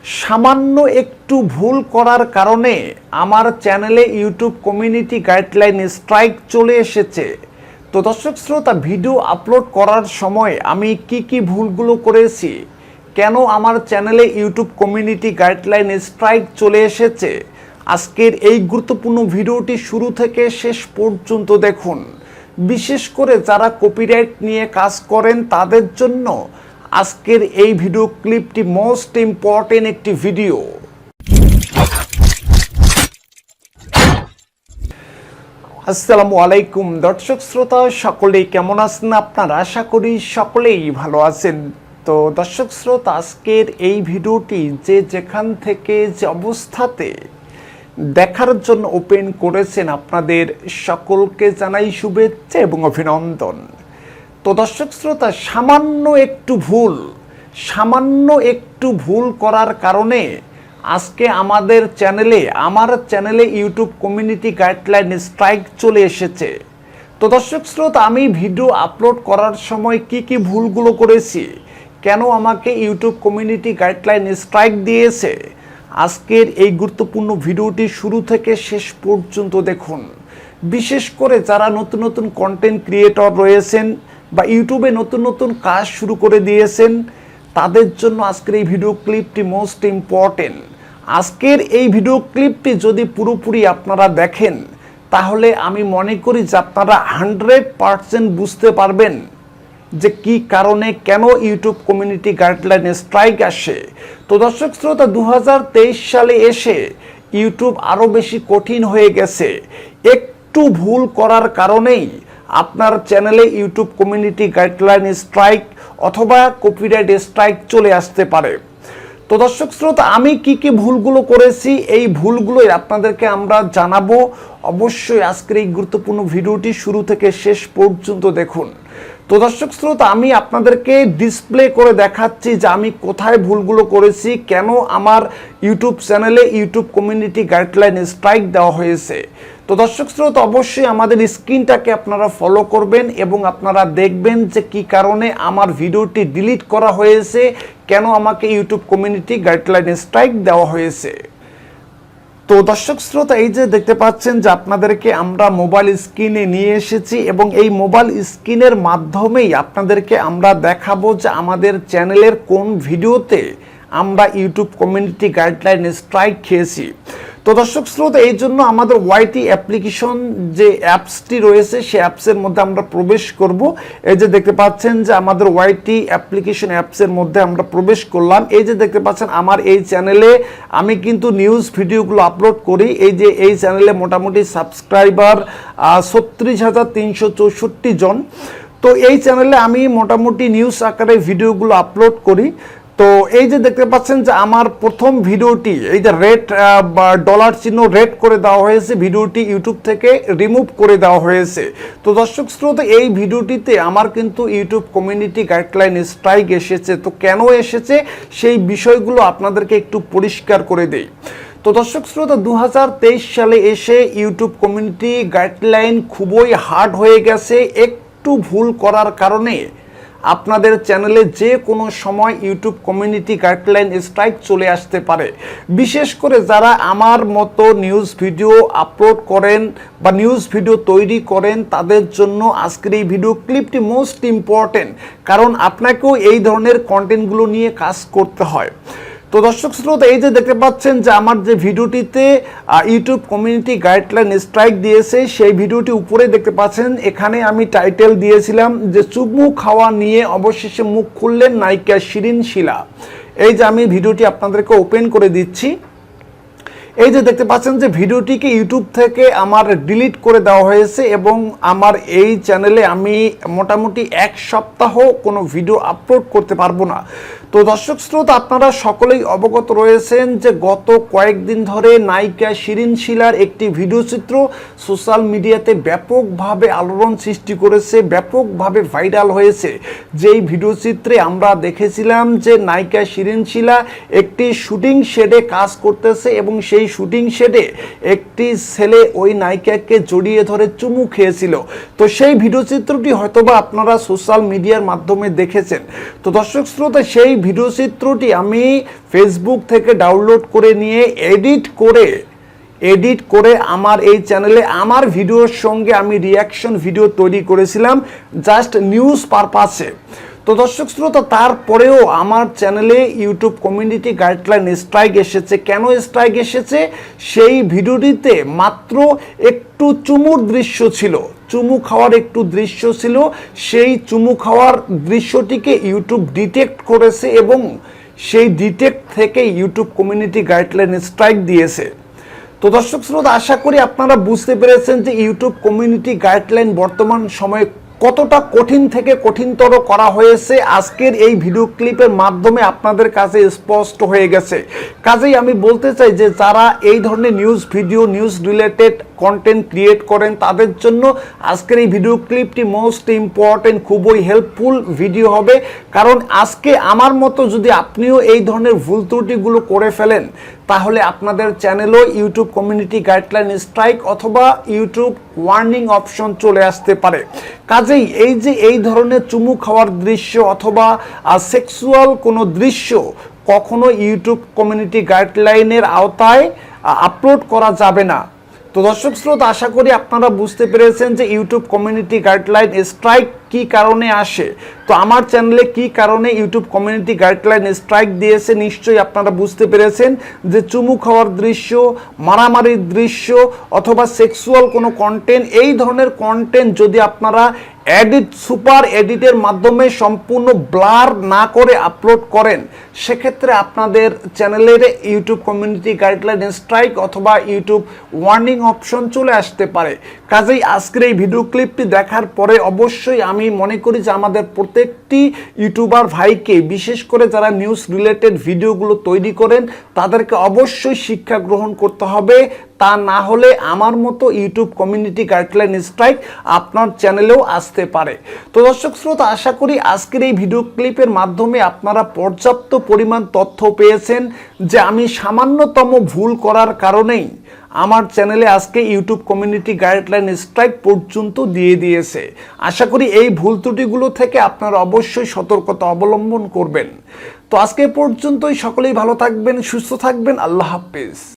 সামান্য একটু ভুল করার কারণে আমার চ্যানেলে ইউটিউব কমিউনিটি গাইডলাইন স্ট্রাইক চলে এসেছে। তো দর্শক শ্রোতা, ভিডিও আপলোড করার সময় আমি কি ভুলগুলো করেছি, কেন আমার চ্যানেলে ইউটিউব কমিউনিটি গাইডলাইন স্ট্রাইক চলে এসেছে, আজকের এই গুরুত্বপূর্ণ ভিডিওটি শুরু থেকে শেষ পর্যন্ত দেখুন। বিশেষ করে যারা কপিরাইট নিয়ে কাজ করেন তাদের জন্য আজকের এই ভিডিও ক্লিপটি মোস্ট ইম্পর্টেন্ট একটি ভিডিও। আসসালামু আলাইকুম দর্শক শ্রোতা, সকলেই কেমন আছেন আপনারা? আশা করি সকলেই ভালো আছেন। তো দর্শক শ্রোতা, আজকের এই ভিডিওটি যে যেখান থেকে যে অবস্থাতে দেখার জন্য ওপেন করেছেন আপনাদের সকলকে জানাই শুভেচ্ছা এবং অভিনন্দন। তো দর্শক শ্রোতা, সামান্য একটু ভুল করার কারণে আজকে আমার চ্যানেলে ইউটিউব কমিউনিটি গাইডলাইন স্ট্রাইক চলে এসেছে। তো দর্শক শ্রোতা, আমি ভিডিও আপলোড করার সময় কি ভুলগুলো করেছি, কেন আমাকে ইউটিউব কমিউনিটি গাইডলাইন স্ট্রাইক দিয়েছে, আজকের এই গুরুত্বপূর্ণ ভিডিওটি শুরু থেকে শেষ পর্যন্ত দেখুন। বিশেষ করে যারা নতুন কন্টেন্ট ক্রিয়েটর রয়েছেন বা ইউটিউবে নতুন কাজ শুরু করে দিয়েছেন, তাদের জন্য আজকের এই ভিডিও ক্লিপটি মোস্ট ইম্পর্টেন্ট। আজকের এই ভিডিও ক্লিপটি যদি পুরোপুরি আপনারা দেখেন, তাহলে আমি মনে করি যে আপনারা 100% বুঝতে পারবেন যে কি কারণে কেন ইউটিউব কমিউনিটি গাইডলাইন স্ট্রাইক আসে। তো দর্শক শ্রোতা, 2023 সালে এসে ইউটিউব আরও বেশি কঠিন হয়ে গেছে। একটু ভুল করার কারণেই আপনার চ্যানেলে ইউটিউব কমিউনিটি গাইডলাইন স্ট্রাইক অথবা কপিরাইট স্ট্রাইক চলে আসতে পারে। তো দর্শক শ্রোতা, আমি কি ভুলগুলো করেছি, এই ভুলগুলোই আপনাদেরকে আমরা জানাবো। অবশ্যই আজকের এই গুরুত্বপূর্ণ ভিডিওটি শুরু থেকে শেষ পর্যন্ত দেখুন। তো দর্শক শ্রোতা, আমি আপনাদেরকে ডিসপ্লে করে দেখাচ্ছি যে আমি কোথায় ভুলগুলো করেছি, কেন আমার ইউটিউব চ্যানেলে ইউটিউব কমিউনিটি গাইডলাইন স্ট্রাইক দেওয়া হয়েছে। তো দর্শক শ্রোতা, অবশ্যই আমাদের স্ক্রিনটাকে আপনারা ফলো করবেন এবং আপনারা দেখবেন যে কি কারণে আমার ভিডিওটি ডিলিট করা হয়েছে, কেন আমাকে ইউটিউব কমিউনিটি গাইডলাইন স্ট্রাইক দেওয়া হয়েছে। তো দর্শক শ্রোতা, এই যে দেখতে পাচ্ছেন যে আপনাদেরকে আমরা মোবাইল স্ক্রিনে নিয়ে এসেছি এবং এই মোবাইল স্ক্রিনের মাধ্যমেই আপনাদেরকে আমরা দেখাবো যে আমাদের চ্যানেলের কোন ভিডিওতে আমরা ইউটিউব কমিউনিটি গাইডলাইন স্ট্রাইক খেয়েছি। তো দর্শক শ্রোতা, এই জন্য আমাদের ওয়াইটি অ্যাপ্লিকেশন যে অ্যাপসটি রয়েছে সেই অ্যাপসের মধ্যে আমরা প্রবেশ করব। এই যে দেখতে পাচ্ছেন যে আমাদের ওয়াইটি অ্যাপ্লিকেশন অ্যাপসের মধ্যে আমরা প্রবেশ করলাম। এই যে দেখতে পাচ্ছেন আমার এই চ্যানেলে আমি কিন্তু নিউজ ভিডিওগুলো আপলোড করি। এই যে এই চ্যানেলে মোটামুটি সাবস্ক্রাইবার 36,364 জন। তো এই চ্যানেলে আমি মোটামুটি নিউজ আকারে ভিডিওগুলো আপলোড করি। তো এই যে দেখতে পাচ্ছেন যে আমার প্রথম ভিডিওটি, এই যে রেড ডলার চিহ্ন রেড করে দেওয়া হয়েছে, ভিডিওটি ইউটিউব থেকে রিমুভ করে দেওয়া হয়েছে। তো দর্শক শ্রোতা, এই ভিডিওটিতে আমার কিন্তু ইউটিউব কমিউনিটি গাইডলাইন স্ট্রাইক এসেছে। তো কেন এসেছে সেই বিষয়গুলো আপনাদেরকে একটু পরিষ্কার করে দেই। তো দর্শক শ্রোতা, 2023 সালে এসে ইউটিউব কমিউনিটি গাইডলাইন খুবই হার্ড হয়ে গেছে। একটু ভুল করার কারণে আপনাদের চ্যানেলে যে কোনো সময় ইউটিউব কমিউনিটি গাইডলাইন স্ট্রাইক চলে আসতে পারে। বিশেষ করে যারা আমার মতো নিউজ ভিডিও আপলোড করেন বা নিউজ ভিডিও তৈরি করেন, তাদের জন্য আজকের এই ভিডিও ক্লিপটি মোস্ট ইম্পর্টেন্ট, কারণ আপনাকেও এই ধরনের কন্টেন্টগুলো নিয়ে কাজ করতে হয়। তো দর্শক শ্রোতা, এই যে দেখতে পাচ্ছেন যে আমার যে ভিডিওটিতে ইউটিউব কমিউনিটি গাইডলাইন স্ট্রাইক দিয়েছে, সেই ভিডিওটি উপরে দেখতে পাচ্ছেন, এখানে আমি টাইটেল দিয়েছিলাম যে চুমু খাওয়া নিয়ে অবশেষে মুখ খুললেন নায়িকা শিরিন শিলা। এই যে আমি ভিডিওটি আপনাদেরকে ওপেন করে দিচ্ছি। এই যে দেখতে পাচ্ছেন যে ভিডিওটিকে ইউটিউব থেকে আমার ডিলিট করে দেওয়া হয়েছে এবং আমার এই চ্যানেলে আমি মোটামুটি 1 সপ্তাহ কোনো ভিডিও আপলোড করতে পারবো না। তো দর্শক শ্রোতা, আপনারা সকলেই অবগত রয়েছেন যে গত কয়েকদিন ধরে নায়িকা শিরিন শিলার একটি ভিডিও চিত্র সোশ্যাল মিডিয়াতে ব্যাপকভাবে আলোড়ন সৃষ্টি করেছে, ব্যাপকভাবে ভাইরাল হয়েছে। যেই ভিডিও চিত্রে আমরা দেখেছিলাম যে নায়িকা শিরিন শিলা একটি শুটিং শেডে কাজ করতেছে এবং সেই শুটিং শেডে একটি ছেলে ওই নায়িকাকে জড়িয়ে ধরে চুমু খেয়েছিল। তো সেই ভিডিও চিত্রটি হয়তোবা আপনারা সোশ্যাল মিডিয়ার মাধ্যমে দেখেছেন। তো দর্শক শ্রোতা, সেই ভিডিও চিত্রটি আমি ফেসবুক থেকে ডাউনলোড করে নিয়ে এডিট করে আমার এই চ্যানেলে আমার ভিডিওর সঙ্গে আমি রিয়াকশন ভিডিও তৈরি করেছিলাম জাস্ট নিউজ পারপাসে। তো দর্শক শ্রোতা, তারপরেও আমার চ্যানেলে ইউটিউব কমিউনিটি গাইডলাইন স্ট্রাইক এসেছে। কেন স্ট্রাইক এসেছে? সেই ভিডিওটিতে মাত্র একটু চুমুর দৃশ্য ছিল, চুমু খাওয়ার একটু দৃশ্য ছিল। সেই চুমু খাওয়ার দৃশ্যটিকে ইউটিউব ডিটেক্ট করেছে এবং সেই ডিটেক্ট থেকে ইউটিউব কমিউনিটি গাইডলাইন স্ট্রাইক দিয়েছে। তো দর্শক শ্রোতা, আশা করি আপনারা বুঝতে পেরেছেন যে ইউটিউব কমিউনিটি গাইডলাইন বর্তমান সময়ে কতটা কঠিন থেকে কঠিনতর করা হয়েছে আজকের এই ভিডিও ক্লিপের মাধ্যমে আপনাদের কাছে স্পষ্ট হয়ে গেছে। কাজেই আমি বলতে চাই যে যারা এই ধরনের নিউজ রিলেটেড কন্টেন্ট ক্রিয়েট করেন তাদের জন্য আজকের এই ভিডিও ক্লিপটি মোস্ট ইম্পর্টেন্ট, খুবই হেল্পফুল ভিডিও হবে। কারণ আজকে আমার মতো যদি আপনিও এই ধরনের ভুল ত্রুটিগুলো করে ফেলেন তাহলে আপনাদের চ্যানেলও ইউটিউব কমিউনিটি গাইডলাইন স্ট্রাইক অথবা ইউটিউব ওয়ার্নিং অপশন চলে আসতে পারে। কাজেই এই ধরনের চুমু খাওয়ার দৃশ্য অথবা সেক্সুয়াল কোনো দৃশ্য কখনো ইউটিউব কমিউনিটি গাইডলাইনের আওতায় আপলোড করা যাবে না। তো দর্শক শ্রোতা, আশা করি আপনারা বুঝতে পেরেছেন যে ইউটিউব কমিউনিটি গাইডলাইন স্ট্রাইক কি কারণে আসে। তো আমার চ্যানেলে কি কারণে ইউটিউব কমিউনিটি গাইডলাইন স্ট্রাইক দিয়েছে নিশ্চয়ই আপনারা বুঝতে পেরেছেন যে চুমু খাওয়ার দৃশ্য, মারামারির দৃশ্য অথবা সেক্সুয়াল কোনো কন্টেন্ট, এই ধরনের কন্টেন্ট যদি আপনারা সুপার এডিটের মাধ্যমে সম্পূর্ণ ব্লার না করে আপলোড করেন সেক্ষেত্রে আপনাদের চ্যানেলের ইউটিউব কমিউনিটি গাইডলাইন স্ট্রাইক অথবা ইউটিউব ওয়ার্নিং অপশন চলে আসতে পারে। কাজেই আজকের এই ভিডিও ক্লিপটি দেখার পরে অবশ্যই আমি মনে করি যে আমাদের প্রত্যেকটি ইউটিউবার ভাইকে, বিশেষ করে যারা নিউজ রিলেটেড ভিডিওগুলো তৈরি করেন তাদেরকে অবশ্যই শিক্ষা গ্রহণ করতে হবে। তা না হলে আমার মতো ইউটিউব কমিউনিটি গাইডলাইন স্ট্রাইক আপনার চ্যানেলেও আসতে পারে। তো দর্শক শ্রোতা, আশা করি আজকের এই ভিডিও ক্লিপের মাধ্যমে আপনারা পর্যাপ্ত পরিমাণ তথ্য পেয়েছেন যে আমি সামান্যতম ভুল করার কারণেই আমার চ্যানেলে আজকে ইউটিউব কমিউনিটি গাইডলাইন স্ট্রাইক পর্যন্ত দিয়ে দিয়েছে। আশা করি এই ভুল ত্রুটিগুলো থেকে আপনারা অবশ্যই সতর্কতা অবলম্বন করবেন। তো আজকে পর্যন্তই, সকলেই ভালো থাকবেন, সুস্থ থাকবেন। আল্লাহ হাফেজ।